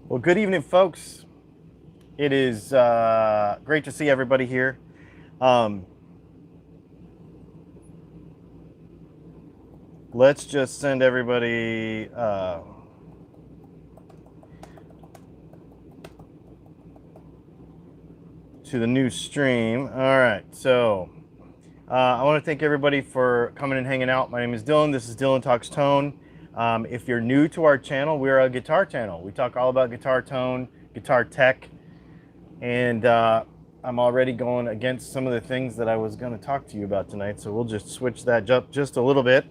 Well, good evening, folks. It is great to see everybody here. Um, let's just send everybody to the new stream. All right, so I want to thank everybody for coming and hanging out. My name is Dylan. This is Dylan Talks Tone. If you're new to our channel, we're a guitar channel. We talk all about guitar tone, guitar tech, and I'm already going against some of the things that I was going to talk to you about tonight, so we'll just switch that up just a little bit.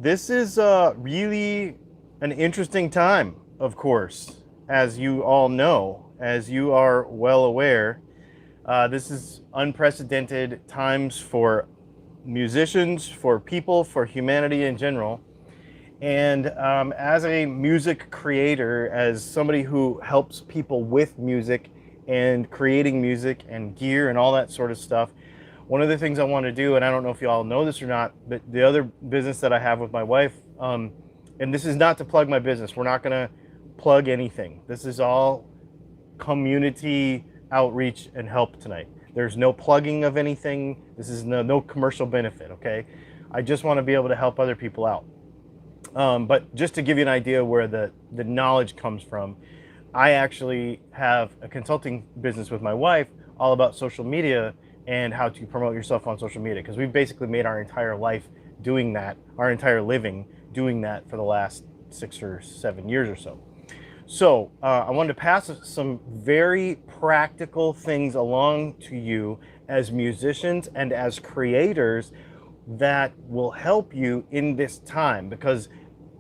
This is really an interesting time, of course, as you all know, as you are well aware. This is unprecedented times for musicians, for people, for humanity in general. And as a music creator, as somebody who helps people with music and creating music and gear and all that sort of stuff, one of the things I want to do, and I don't know if you all know this or not, but the other business that I have with my wife, and this is not to plug my business. We're not going to plug anything. This is all community outreach and help tonight. There's no plugging of anything. This is no commercial benefit, okay? I just want to be able to help other people out. But just to give you an idea where the knowledge comes from, I actually have a consulting business with my wife all about social media and how to promote yourself on social media, because we've basically made our entire life doing that, our entire living doing that for the last 6 or 7 years or so. So I wanted to pass some very practical things along to you as musicians and as creators that will help you in this time, because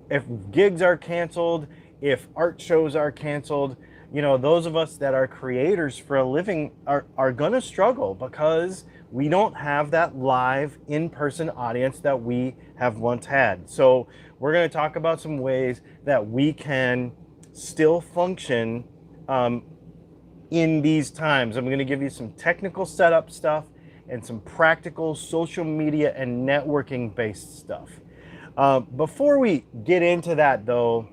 if gigs are canceled, if art shows are canceled, you know, those of us that are creators for a living are gonna struggle, because we don't have that live in-person audience that we have once had. So we're gonna talk about some ways that we can still function in these times. I'm going to give you some technical setup stuff and some practical social media and networking based stuff. Before we get into that though,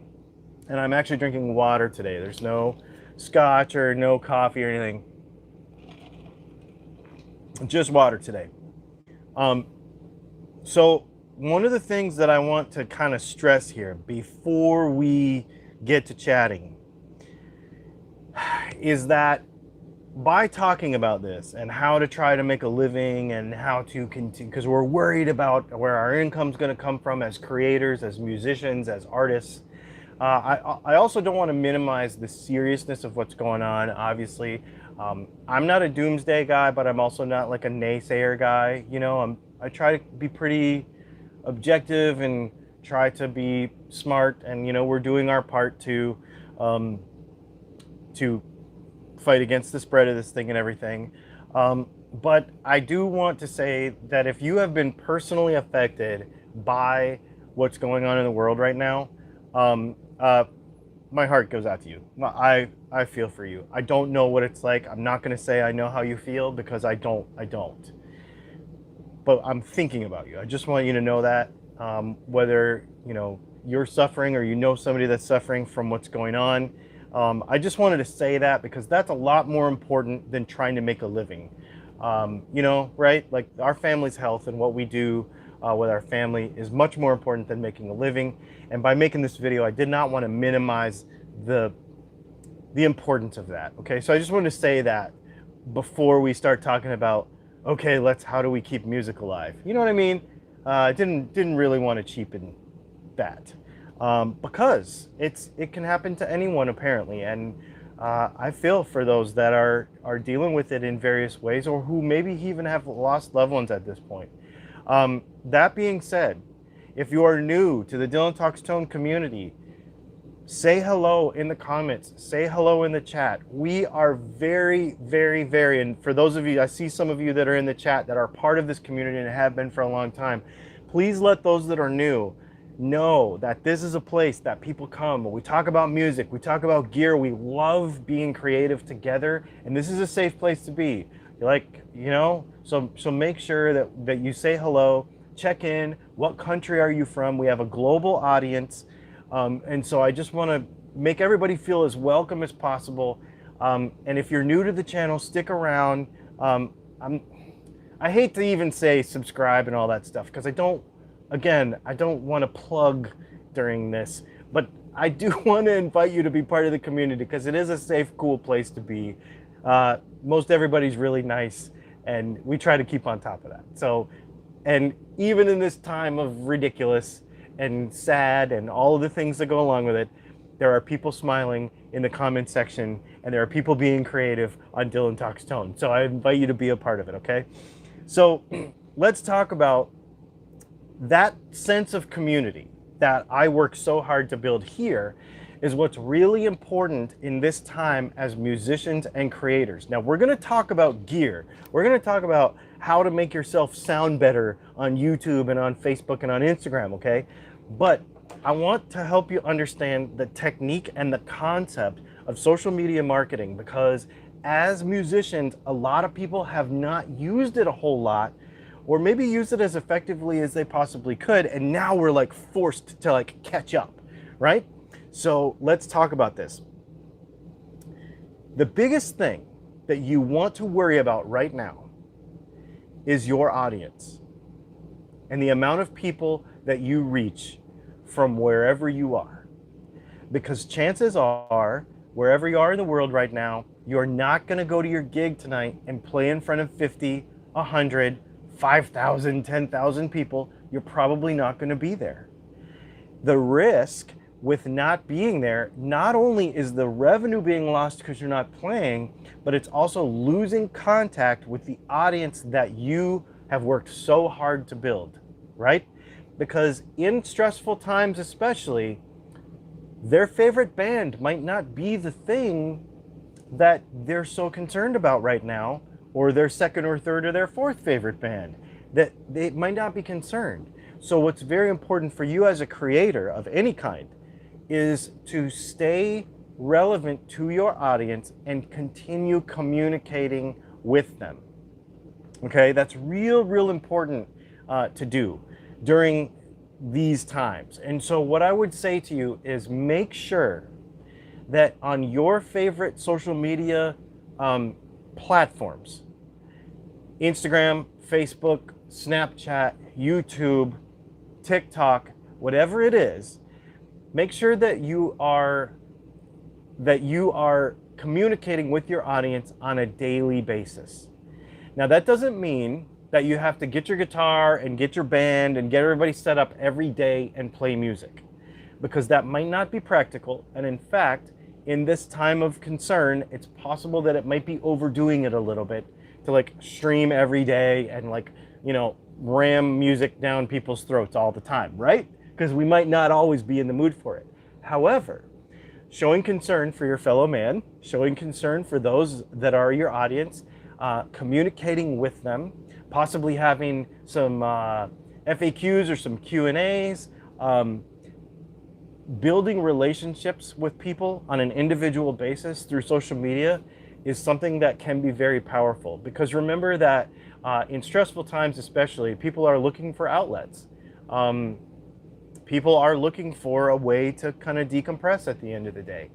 and I'm actually drinking water today, there's no scotch or no coffee or anything, just water today. So one of the things that I want to kind of stress here before we get to chatting is that by talking about this and how to try to make a living and how to continue, because we're worried about where our income's going to come from as creators, as musicians, as artists. I also don't want to minimize the seriousness of what's going on. Obviously, I'm not a doomsday guy, but I'm also not like a naysayer guy. You know, I try to be pretty objective and try to be smart, and you know, we're doing our part to fight against the spread of this thing and everything. But I do want to say that if you have been personally affected by what's going on in the world right now, my heart goes out to you. I feel for you. I don't know what it's like. I'm not going to say I know how you feel, because I don't. But I'm thinking about you. I just want you to know that, whether you know you're suffering or you know somebody that's suffering from what's going on. I just wanted to say that, because that's a lot more important than trying to make a living. You know, right? Like, our family's health and what we do with our family is much more important than making a living. And by making this video, I did not want to minimize the importance of that. Okay, so I just wanted to say that before we start talking about, okay, how do we keep music alive? You know what I mean? I didn't really want to cheapen that, because it can happen to anyone apparently, and I feel for those that are dealing with it in various ways, or who maybe even have lost loved ones at this point. That being said, if you are new to the Dylan Talks Tone community, say hello in the comments, say hello in the chat. We are very, very, very, and for those of you, I see some of you that are in the chat that are part of this community and have been for a long time. Please let those that are new know that this is a place that people come. We talk about music, we talk about gear, we love being creative together, and this is a safe place to be. Like, you know, so make sure that you say hello, check in. What country are you from? We have a global audience. And so I just want to make everybody feel as welcome as possible. And if you're new to the channel, stick around. I hate to even say subscribe and all that stuff because I don't want to plug during this, but I do want to invite you to be part of the community because it is a safe, cool place to be. Most everybody's really nice, and we try to keep on top of that. So, and even in this time of ridiculous and sad and all of the things that go along with it, there are people smiling in the comment section, and there are people being creative on Dylan Talks Tone. So I invite you to be a part of it, okay? So let's talk about that sense of community that I work so hard to build here is what's really important in this time as musicians and creators. Now, we're going to talk about gear. We're going to talk about how to make yourself sound better on YouTube and on Facebook and on Instagram, okay? But I want to help you understand the technique and the concept of social media marketing, because as musicians, a lot of people have not used it a whole lot, or maybe used it as effectively as they possibly could, and now we're like forced to like catch up, right? So let's talk about this. The biggest thing that you want to worry about right now is your audience and the amount of people that you reach from wherever you are. Because chances are, wherever you are in the world right now, you're not going to go to your gig tonight and play in front of 50, 100, 5,000, 10,000 people. You're probably not going to be there. The risk with not being there, not only is the revenue being lost because you're not playing, but it's also losing contact with the audience that you have worked so hard to build, right? Because in stressful times especially, their favorite band might not be the thing that they're so concerned about right now, or their second or third or their fourth favorite band, that they might not be concerned. So what's very important for you as a creator of any kind is to stay relevant to your audience and continue communicating with them. Okay, that's real important to do during these times. And so what I would say to you is make sure that on your favorite social media platforms, Instagram, Facebook, Snapchat, YouTube, TikTok, whatever it is, make sure that you are communicating with your audience on a daily basis. Now, that doesn't mean that you have to get your guitar and get your band and get everybody set up every day and play music, because that might not be practical. And in fact, in this time of concern, it's possible that it might be overdoing it a little bit to like stream every day and like, you know, ram music down people's throats all the time, right? Because we might not always be in the mood for it. However, showing concern for your fellow man, showing concern for those that are your audience, communicating with them, possibly having some FAQs or some Q&As, building relationships with people on an individual basis through social media is something that can be very powerful. Because remember that in stressful times especially, people are looking for outlets. People are looking for a way to kind of decompress at the end of the day.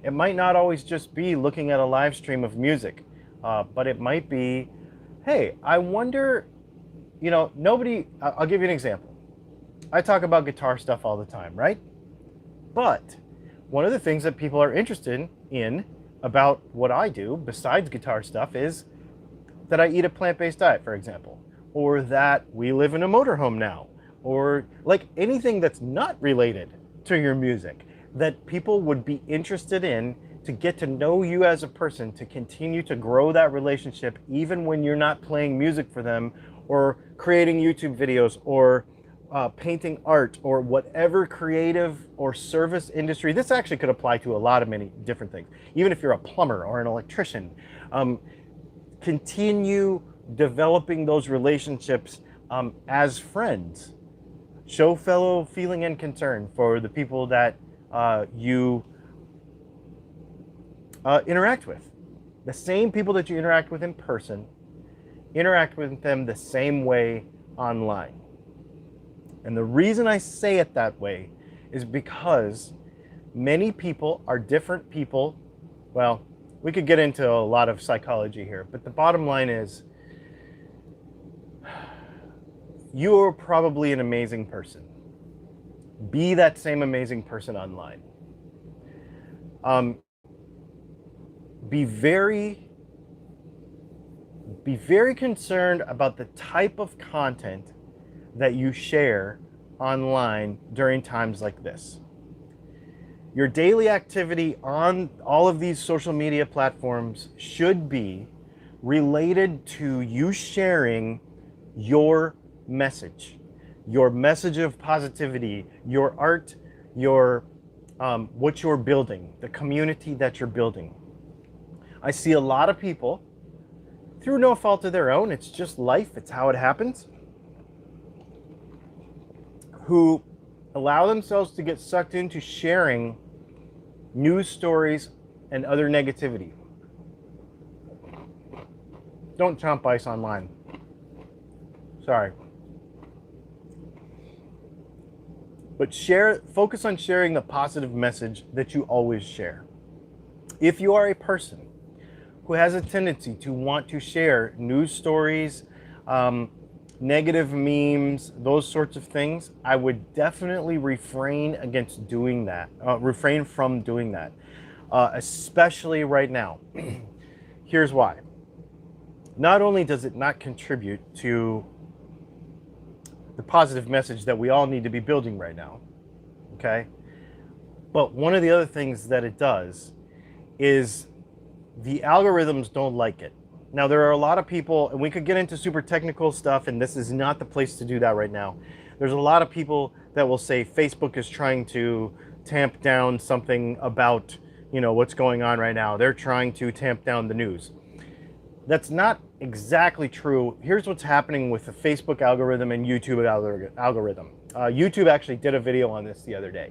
It might not always just be looking at a live stream of music, but it might be, hey, I wonder, you know, I'll give you an example. I talk about guitar stuff all the time, right? But one of the things that people are interested in about what I do, besides guitar stuff, is that I eat a plant-based diet, for example, or that we live in a motorhome now, or like anything that's not related to your music that people would be interested in, to get to know you as a person, to continue to grow that relationship even when you're not playing music for them or creating YouTube videos or painting art or whatever creative or service industry. This actually could apply to a lot of many different things. Even if you're a plumber or an electrician, continue developing those relationships as friends. Show fellow feeling and concern for the people that you interact with. The same people that you interact with in person, interact with them the same way online. And the reason I say it that way is because Many people are different people. Well, we could get into a lot of psychology here, but the bottom line is you're probably an amazing person. Be that same amazing person online. Be very concerned about the type of content that you share online during times like this. Your daily activity on all of these social media platforms should be related to you sharing your message of positivity, your art, your what you're building, the community that you're building. I see a lot of people, through no fault of their own, it's just life, it's how it happens, who allow themselves to get sucked into sharing news stories and other negativity. Don't chomp ice online. Sorry. But focus on sharing the positive message that you always share. If you are a person who has a tendency to want to share news stories, negative memes, those sorts of things, I would definitely refrain from doing that, especially right now. Here's why. Not only does it not contribute to the positive message that we all need to be building right now, okay? But one of the other things that it does is the algorithms don't like it. Now, there are a lot of people, and we could get into super technical stuff, and this is not the place to do that right now. There's a lot of people that will say Facebook is trying to tamp down something about, what's going on right now. They're trying to tamp down the news. That's not exactly true. Here's what's happening with the Facebook algorithm and YouTube algorithm. YouTube actually did a video on this the other day.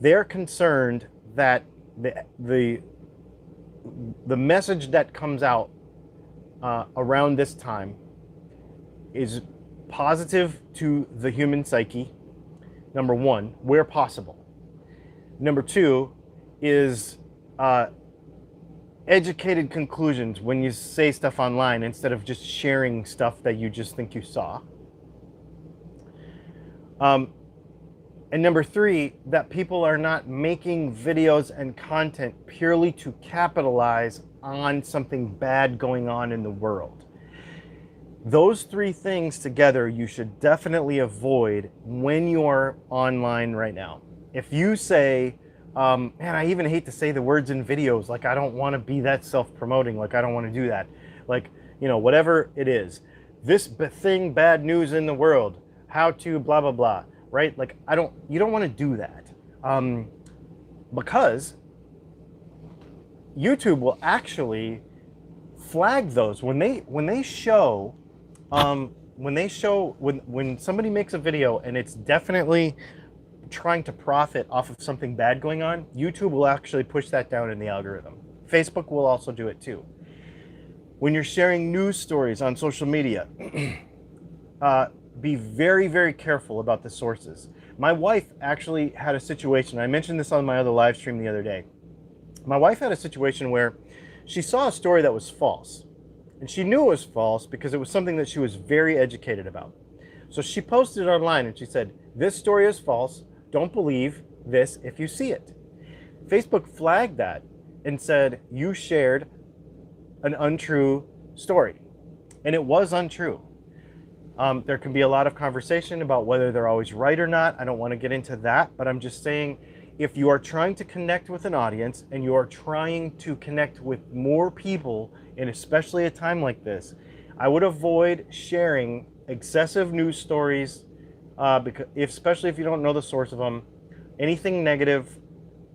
They're concerned that the message that comes out around this time is positive to the human psyche, number one, where possible. Number two is educated conclusions when you say stuff online instead of just sharing stuff that you just think you saw. And number three, that people are not making videos and content purely to capitalize on something bad going on in the world. Those three things together you should definitely avoid when you're online right now. If you say, man, I even hate to say the words in videos, like I don't want to be that self-promoting, like I don't want to do that. Like, whatever it is, this thing, bad news in the world, how to blah, blah, blah, right? Like you don't want to do that because YouTube will actually flag those when somebody makes a video and it's definitely trying to profit off of something bad going on. YouTube will actually push that down in the algorithm. Facebook will also do it too. When you're sharing news stories on social media, be very, very careful about the sources. My wife actually had a situation, I mentioned this on my other live stream the other day. My wife had a situation where she saw a story that was false. And she knew it was false because it was something that she was very educated about. So she posted it online and she said, this story is false. Don't believe this if you see it. Facebook flagged that and said, you shared an untrue story. And it was untrue. There can be a lot of conversation about whether they're always right or not. I don't want to get into that, but I'm just saying, if you are trying to connect with an audience and you are trying to connect with more people, and especially a time like this, I would avoid sharing excessive news stories, especially if you don't know the source of them, anything negative,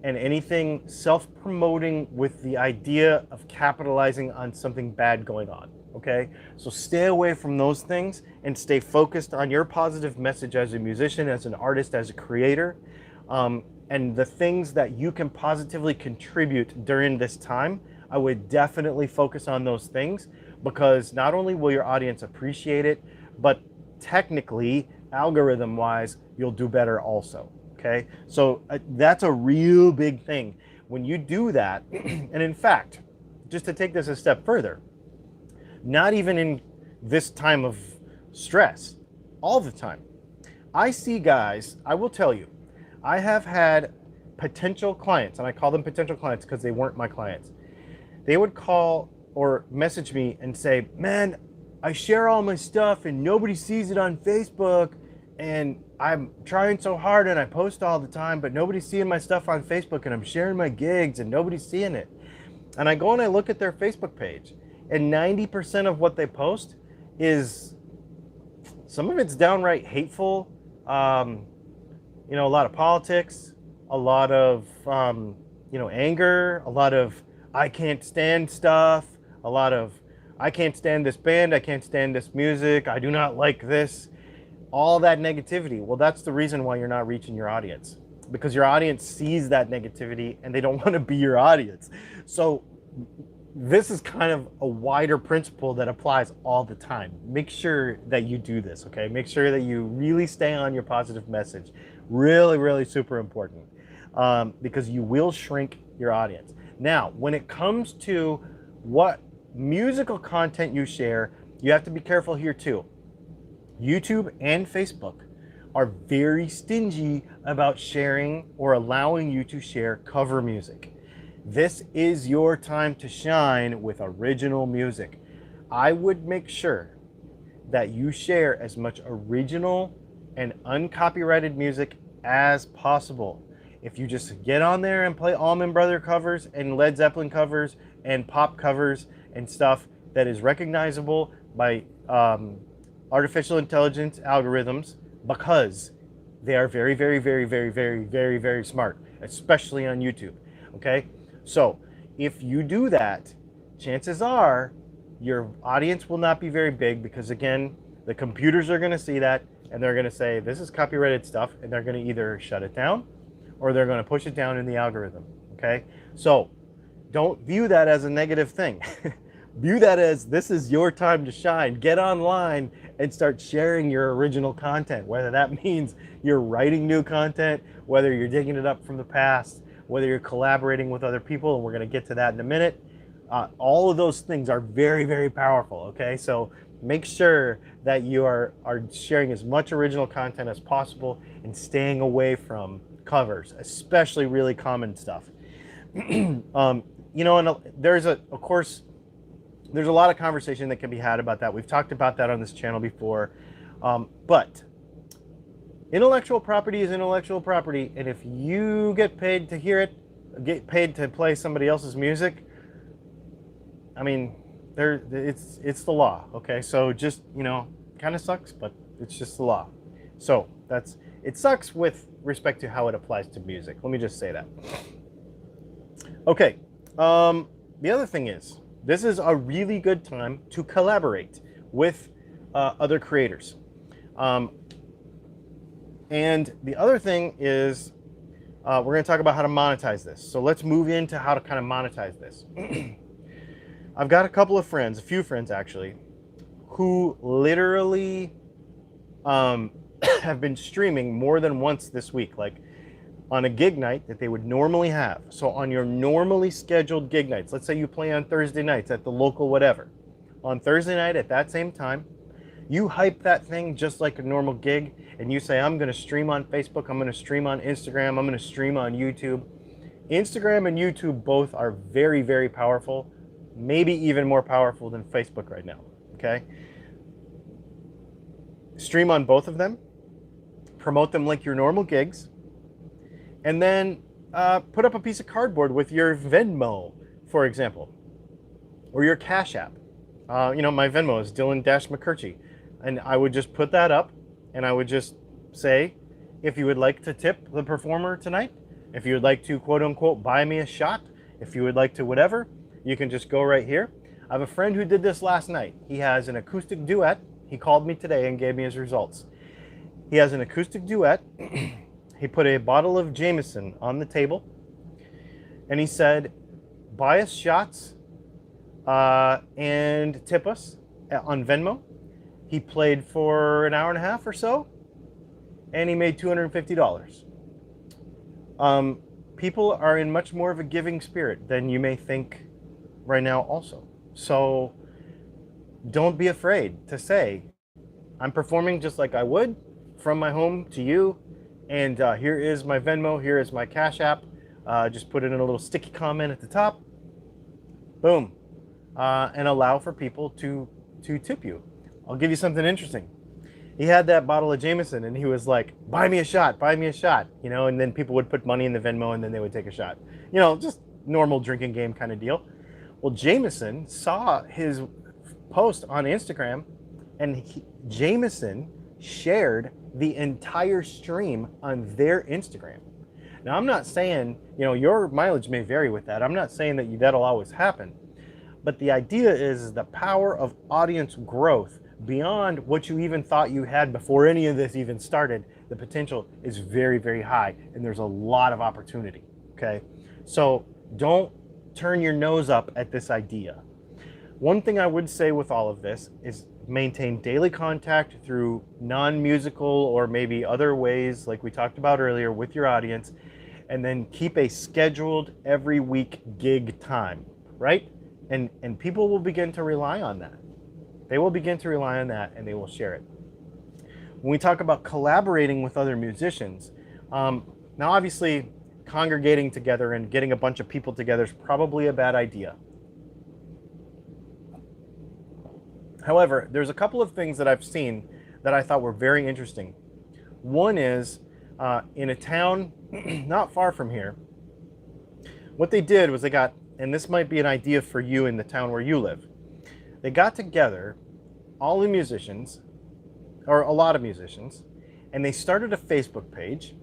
and anything self-promoting with the idea of capitalizing on something bad going on, okay? So stay away from those things and stay focused on your positive message as a musician, as an artist, as a creator, and the things that you can positively contribute during this time. I would definitely focus on those things because not only will your audience appreciate it, but technically, algorithm-wise, you'll do better also, okay? So that's a real big thing. When you do that, and in fact, just to take this a step further, not even in this time of stress, all the time, I see guys, I will tell you, I have had potential clients, and I call them potential clients because they weren't my clients. They would call or message me and say, man, I share all my stuff and nobody sees it on Facebook, and I'm trying so hard and I post all the time, but nobody's seeing my stuff on Facebook, and I'm sharing my gigs and nobody's seeing it. And I go and I look at their Facebook page, and 90% of what they post is, some of it's downright hateful, you know, a lot of politics, a lot of, you know, anger, a lot of I can't stand stuff, a lot of I can't stand this band, I can't stand this music, I do not like this, all that negativity. Well, that's the reason why you're not reaching your audience, because your audience sees that negativity and they don't want to be your audience. So this is kind of a wider principle that applies all the time. Make sure that you do this, okay? Make sure that you really stay on your positive message. Really, really super important, because you will shrink your audience. Now, when it comes to what musical content you share, you have to be careful here too. YouTube and Facebook are very stingy about sharing or allowing you to share cover music. This is your time to shine with original music. I would make sure that you share as much original and uncopyrighted music as possible. If you just get on there and play Allman Brother covers and Led Zeppelin covers and pop covers and stuff that is recognizable by artificial intelligence algorithms, because they are very, very, very, very, very, very, very smart, especially on YouTube, okay? So if you do that, chances are your audience will not be very big, because again, the computers are going to see that and they're going to say, this is copyrighted stuff, and they're going to either shut it down or they're going to push it down in the algorithm, okay? So don't view that as a negative thing. View that as, this is your time to shine. Get online and start sharing your original content, whether that means you're writing new content, whether you're digging it up from the past, whether you're collaborating with other people, and we're going to get to that in a minute. All of those things are very, very powerful, okay? So make sure that you are sharing as much original content as possible and staying away from covers, especially really common stuff. You know, and there's of course, there's a lot of conversation that can be had about that. We've talked about that on this channel before, but intellectual property is intellectual property, and if you get paid to hear it, get paid to play somebody else's music, I mean, it's the law, okay? So just, you know, kind of sucks, but it's just the law. So it sucks with respect to how it applies to music. Let me just say that. Okay, the other thing is, this is a really good time to collaborate with other creators. And the other thing is, we're going to talk about how to monetize this. So let's move into how to kind of monetize this. I've got a few friends actually, who literally have been streaming more than once this week, like on a gig night that they would normally have. So on your normally scheduled gig nights, let's say you play on Thursday nights at the local whatever. On Thursday night at that same time, you hype that thing just like a normal gig, and you say, I'm going to stream on Facebook, I'm going to stream on Instagram, I'm going to stream on YouTube. Instagram and YouTube both are very, very powerful, maybe even more powerful than Facebook right now, okay? Stream on both of them, promote them like your normal gigs, and then put up a piece of cardboard with your Venmo, for example, or your Cash App. You know, my Venmo is Dylan-McCurchie, and I would just put that up, and I would just say, if you would like to tip the performer tonight, if you would like to quote unquote buy me a shot, if you would like to whatever, you can just go right here. I have a friend who did this last night. He has an acoustic duet. He called me today and gave me his results. He has an acoustic duet. He put a bottle of Jameson on the table, and he said, buy us shots and tip us on Venmo. He played for an hour and a half or so, and he made $250. People are in much more of a giving spirit than you may think right now also. So don't be afraid to say, I'm performing just like I would from my home to you. And here is my Venmo, here is my Cash App. Just put it in a little sticky comment at the top. Boom. And allow for people to tip you. I'll give you something interesting. He had that bottle of Jameson and he was like, buy me a shot, you know, and then people would put money in the Venmo and then they would take a shot. You know, just normal drinking game kind of deal. Well, Jameson saw his post on Instagram and Jameson shared the entire stream on their Instagram. Now, I'm not saying, you know, your mileage may vary with that. I'm not saying that that'll always happen. But the idea is the power of audience growth beyond what you even thought you had before any of this even started. The potential is very, very high, and there's a lot of opportunity, okay? So don't turn your nose up at this idea. One thing I would say with all of this is maintain daily contact through non-musical or maybe other ways like we talked about earlier with your audience, and then keep a scheduled every week gig time, right? And people will begin to rely on that. They will begin to rely on that and they will share it. When we talk about collaborating with other musicians, now obviously congregating together and getting a bunch of people together is probably a bad idea. However, there's a couple of things that I've seen that I thought were very interesting. One is in a town not far from here, what they did was they got, and this might be an idea for you in the town where you live, they got together all the musicians, or a lot of musicians, and they started a Facebook page,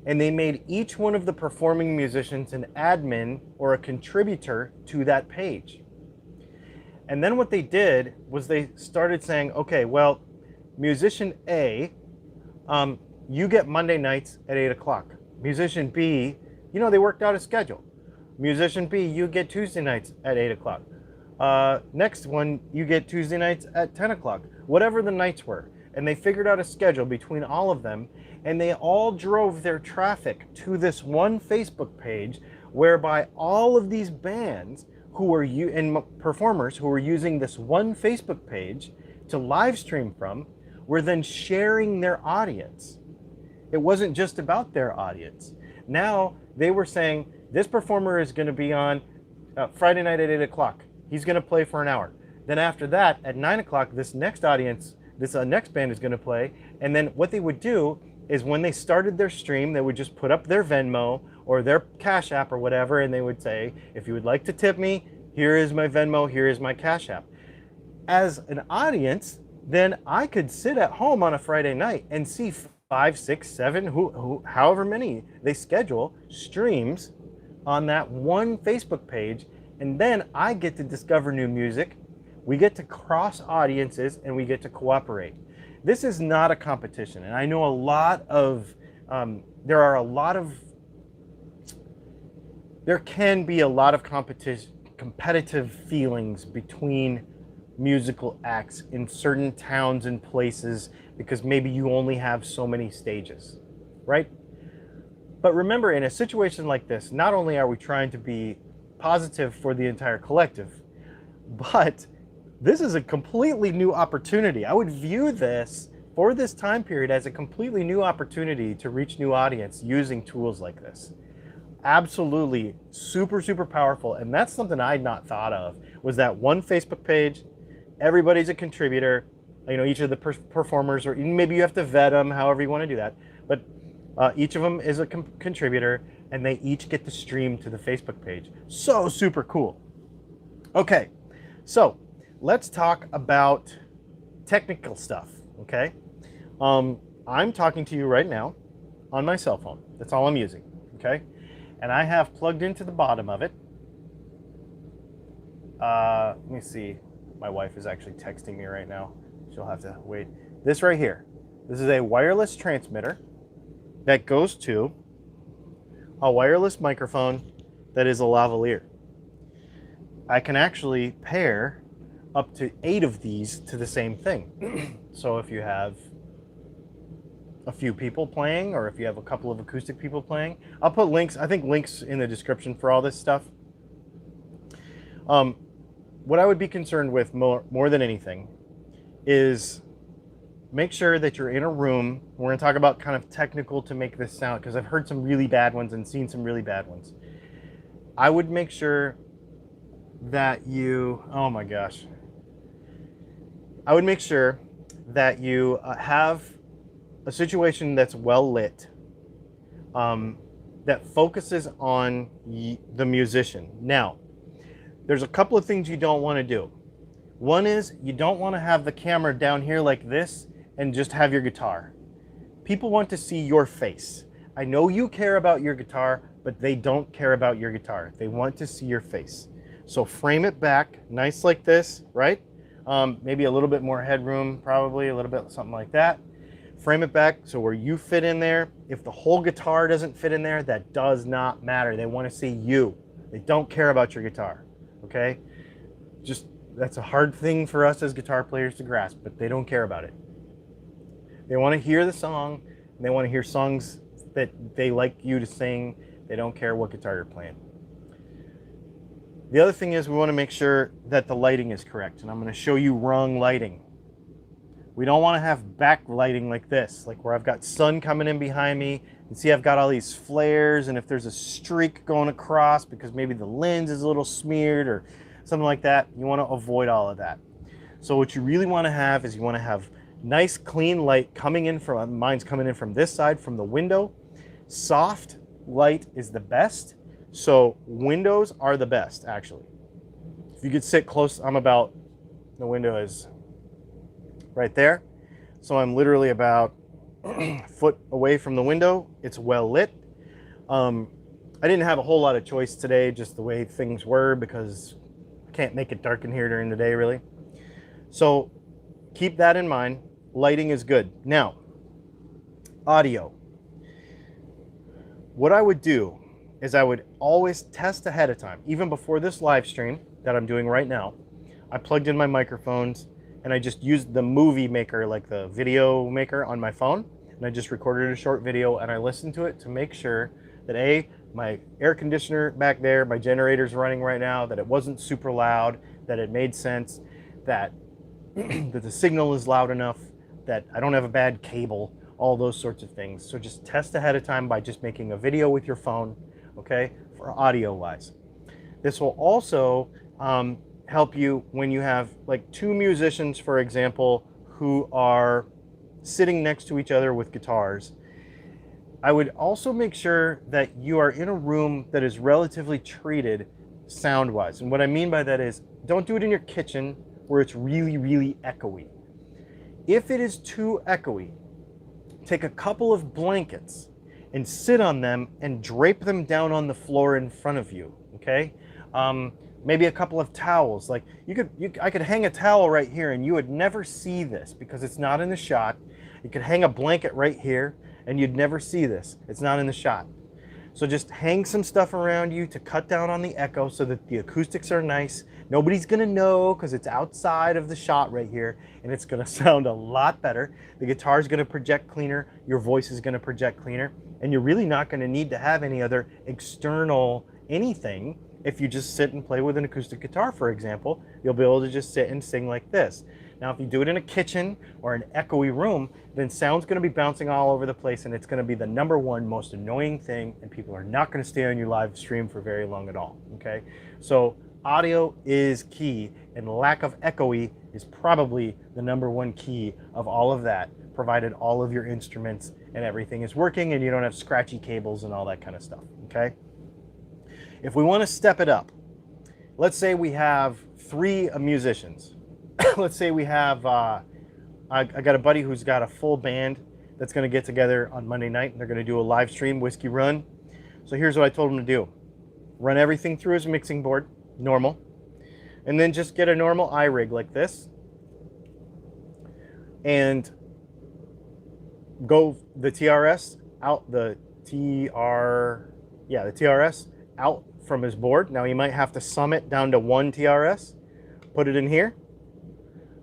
and they made each one of the performing musicians an admin or a contributor to that page. And then what they did was they started saying, okay, well, musician A, you get Monday nights at 8 o'clock. Musician B, you know, they worked out a schedule. Musician B, you get Tuesday nights at 8 o'clock. Next one, you get Tuesday nights at 10 o'clock, whatever the nights were. And they figured out a schedule between all of them, and they all drove their traffic to this one Facebook page, whereby all of these bands who were and performers who were using this one Facebook page to live stream from were then sharing their audience. It wasn't just about their audience. Now they were saying, this performer is going to be on Friday night at 8 o'clock. He's going to play for an hour. Then after that, at 9 o'clock, this next audience, this next band is going to play. And then what they would do is when they started their stream, they would just put up their Venmo or their Cash App or whatever, and they would say, if you would like to tip me, here is my Venmo, here is my Cash App. As an audience, then I could sit at home on a Friday night and see 5, 6, 7, however many they schedule streams on that one Facebook page, and then I get to discover new music. We get to cross audiences and we get to cooperate. This is not a competition, and I know a lot of there can be a lot of competitive feelings between musical acts in certain towns and places because maybe you only have so many stages, right? But remember, in a situation like this, not only are we trying to be positive for the entire collective, but this is a completely new opportunity. I would view this for this time period as a completely new opportunity to reach new audience using tools like this. Absolutely super, super powerful. And that's something I'd not thought of, was that one Facebook page, everybody's a contributor, you know, each of the performers, or maybe you have to vet them, however you want to do that. But each of them is a contributor, and they each get to stream to the Facebook page. So super cool. Okay, so let's talk about technical stuff, okay? I'm talking to you right now on my cell phone. That's all I'm using, okay? And I have plugged into the bottom of it. Let me see. My wife is actually texting me right now. She'll have to wait. This right here. This is a wireless transmitter that goes to a wireless microphone that is a lavalier. I can actually pair up to 8 of these to the same thing. So if you have a few people playing, or if you have a couple of acoustic people playing. I'll put links, I think links in the description for all this stuff. What I would be concerned with more than anything is make sure that you're in a room. We're going to talk about kind of technical to make this sound, because I've heard some really bad ones and seen some really bad ones. I would make sure that you, oh my gosh. I would make sure that you have a situation that's well lit, that focuses on the musician. Now, there's a couple of things you don't want to do. One is you don't want to have the camera down here like this and just have your guitar. People want to see your face. I know you care about your guitar, but they don't care about your guitar. They want to see your face. So frame it back nice like this, right? Maybe a little bit more headroom, probably a little bit something like that. Frame it back so where you fit in there. If the whole guitar doesn't fit in there, that does not matter. They want to see you. They don't care about your guitar, okay? Just, that's a hard thing for us as guitar players to grasp, but they don't care about it. They want to hear the song, and they want to hear songs that they like you to sing. They don't care what guitar you're playing. The other thing is we want to make sure that the lighting is correct, and I'm going to show you wrong lighting. We don't want to have backlighting like this, like where I've got sun coming in behind me, and see I've got all these flares, and if there's a streak going across because maybe the lens is a little smeared or something like that, you want to avoid all of that. So what you really want to have is you want to have nice clean light coming in from, mine's coming in from this side, from the window. Soft light is the best. So windows are the best, actually. If you could sit close, the window is right there. So I'm literally about a foot away from the window. It's well lit. I didn't have a whole lot of choice today, just the way things were, because I can't make it dark in here during the day, really. So keep that in mind. Lighting is good. Now, audio. What I would do is I would always test ahead of time. Even before this live stream that I'm doing right now, I plugged in my microphones and I just used the movie maker, like the video maker on my phone, and I just recorded a short video and I listened to it to make sure that A, my air conditioner back there, my generator's running right now, that it wasn't super loud, that it made sense, that, that the signal is loud enough, that I don't have a bad cable, all those sorts of things. So just test ahead of time by just making a video with your phone, okay, for audio wise. This will also help you when you have like two musicians, for example, who are sitting next to each other with guitars. I would also make sure that you are in a room that is relatively treated sound wise. And what I mean by that is, don't do it in your kitchen where it's really, really echoey. If it is too echoey, take a couple of blankets and sit on them and drape them down on the floor in front of you, okay? Maybe a couple of towels. Like I could hang a towel right here and you would never see this because it's not in the shot. You could hang a blanket right here and you'd never see this. It's not in the shot. So just hang some stuff around you to cut down on the echo so that the acoustics are nice. Nobody's gonna know because it's outside of the shot right here, and it's gonna sound a lot better. The guitar's gonna project cleaner, your voice is gonna project cleaner, and you're really not gonna need to have any other external anything. If you just sit and play with an acoustic guitar, for example, you'll be able to just sit and sing like this. Now, if you do it in a kitchen or an echoey room, then sound's gonna be bouncing all over the place, and it's gonna be the #1 most annoying thing, and people are not gonna stay on your live stream for very long at all, okay? So audio is key, and lack of echoey is probably the #1 key of all of that, provided all of your instruments and everything is working and you don't have scratchy cables and all that kind of stuff, okay? If we wanna step it up, let's say we have 3 musicians. Let's say we have, I got a buddy who's got a full band that's going to get together on Monday night, and they're going to do a live stream, Whiskey Run. So here's what I told him to do. Run everything through his mixing board, normal, and then just get a normal iRig like this, and go the TRS out, the TRS out from his board. Now you might have to sum it down to 1 TRS, put it in here,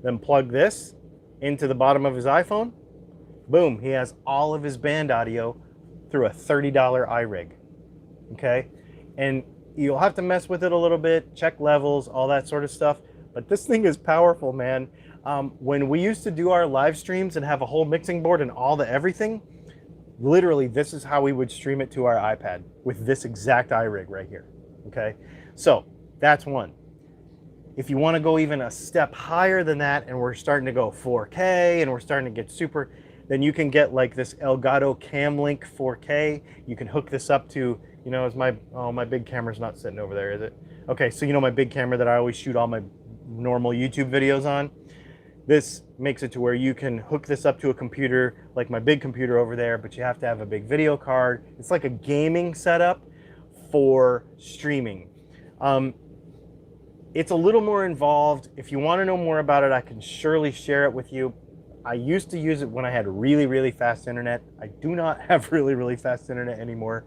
then plug this into the bottom of his iPhone, Boom, he has all of his band audio through a $30 iRig. Okay, and you'll have to mess with it a little bit, check levels, all that sort of stuff. But this thing is powerful, man. When we used to do our live streams and have a whole mixing board and all the everything, literally this is how we would stream it to our iPad with this exact iRig right here. Okay, so that's one. If you want to go even a step higher than that, and we're starting to go 4K and we're starting to get super, then you can get like this Elgato Camlink 4K. You can hook this up to, you know, is my, oh, my big camera's not sitting over there, is it? Okay, so you know my big camera that I always shoot all my normal YouTube videos on? This makes it to where you can hook this up to a computer, like my big computer over there, but you have to have a big video card. It's like a gaming setup for streaming. It's a little more involved. If you want to know more about it, I can surely share it with you. I used to use it when I had really, really fast internet. I do not have really, really fast internet anymore.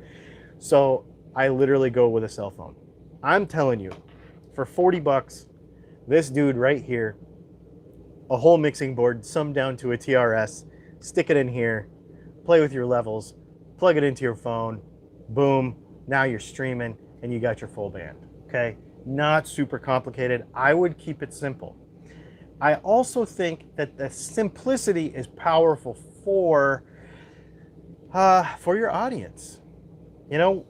So I literally go with a cell phone. I'm telling you, for 40 bucks, this dude right here, a whole mixing board, summed down to a TRS, stick it in here, play with your levels, plug it into your phone, boom, now you're streaming and you got your full band, okay? Not super complicated. I would keep it simple. I also think that the simplicity is powerful for your audience. You know,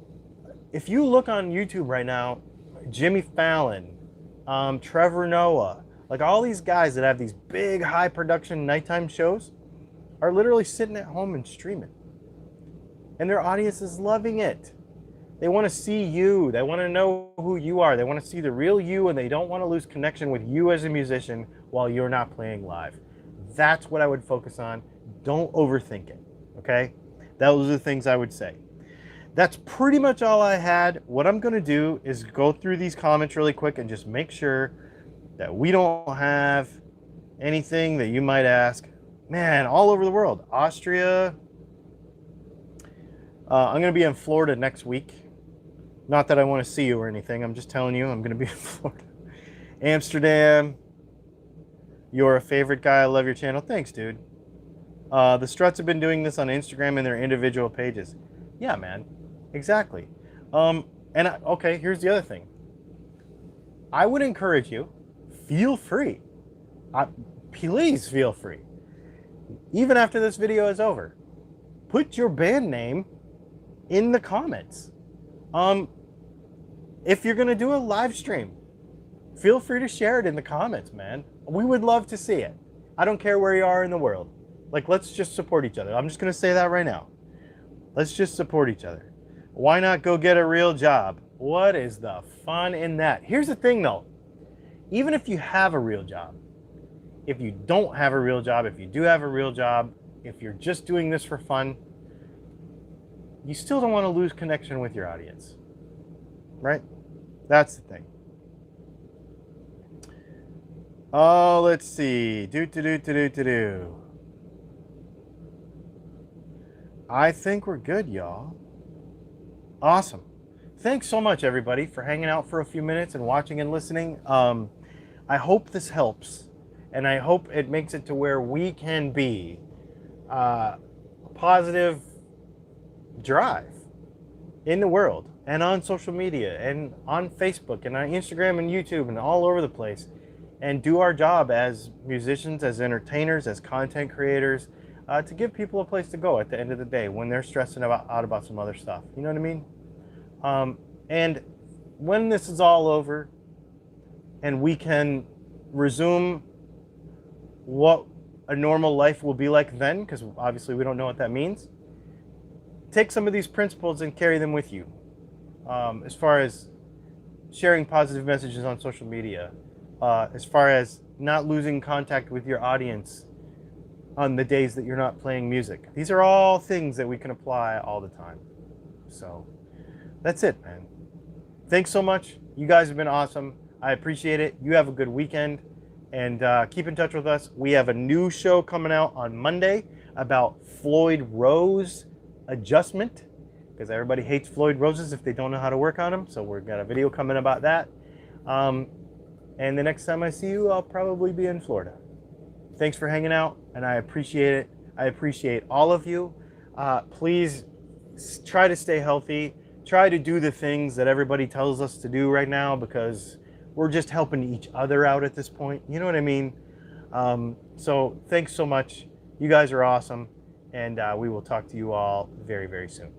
if you look on YouTube right now, Jimmy Fallon, Trevor Noah, like all these guys that have these big high production nighttime shows are literally sitting at home and streaming. And their audience is loving it. They want to see you. They want to know who you are. They want to see the real you, and they don't want to lose connection with you as a musician while you're not playing live. That's what I would focus on. Don't overthink it, okay? Those are the things I would say. That's pretty much all I had. What I'm going to do is go through these comments really quick and just make sure that we don't have anything that you might ask. Man, all over the world. Austria. I'm going to be in Florida next week. Not that I want to see you or anything. I'm just telling you I'm going to be in Florida. Amsterdam. You're a favorite guy. I love your channel. Thanks, dude. The Struts have been doing this on Instagram and their individual pages. Yeah, man. Exactly. Okay, here's the other thing. I would encourage you, feel free. Please feel free. Even after this video is over, put your band name in the comments. If you're going to do a live stream, feel free to share it in the comments, man. We would love to see it. I don't care where you are in the world. Like, let's just support each other. I'm just going to say that right now. Let's just support each other. Why not go get a real job? What is the fun in that? Here's the thing, though. Even if you have a real job, if you don't have a real job, if you do have a real job, if you're just doing this for fun, you still don't want to lose connection with your audience, right? That's the thing. Oh, let's see. I think we're good, y'all. Awesome. Thanks so much, everybody, for hanging out for a few minutes and watching and listening. I hope this helps, and I hope it makes it to where we can be a positive drive in the world and on social media and on Facebook and on Instagram and YouTube and all over the place, and do our job as musicians, as entertainers, as content creators, to give people a place to go at the end of the day when they're stressing out about some other stuff. You know what I mean? And when this is all over and we can resume what a normal life will be like then, because obviously we don't know what that means, take some of these principles and carry them with you. As far as sharing positive messages on social media, as far as not losing contact with your audience on the days that you're not playing music. These are all things that we can apply all the time. So that's it, man. Thanks so much. You guys have been awesome. I appreciate it. You have a good weekend, and keep in touch with us. We have a new show coming out on Monday about Floyd Rose adjustment, because everybody hates Floyd Roses if they don't know how to work on them. So we've got a video coming about that. And the next time I see you, I'll probably be in Florida. Thanks for hanging out, and I appreciate it. I appreciate all of you. Please try to stay healthy. Try to do the things that everybody tells us to do right now, because we're just helping each other out at this point. You know what I mean? So thanks so much. You guys are awesome. And we will talk to you all very, very soon.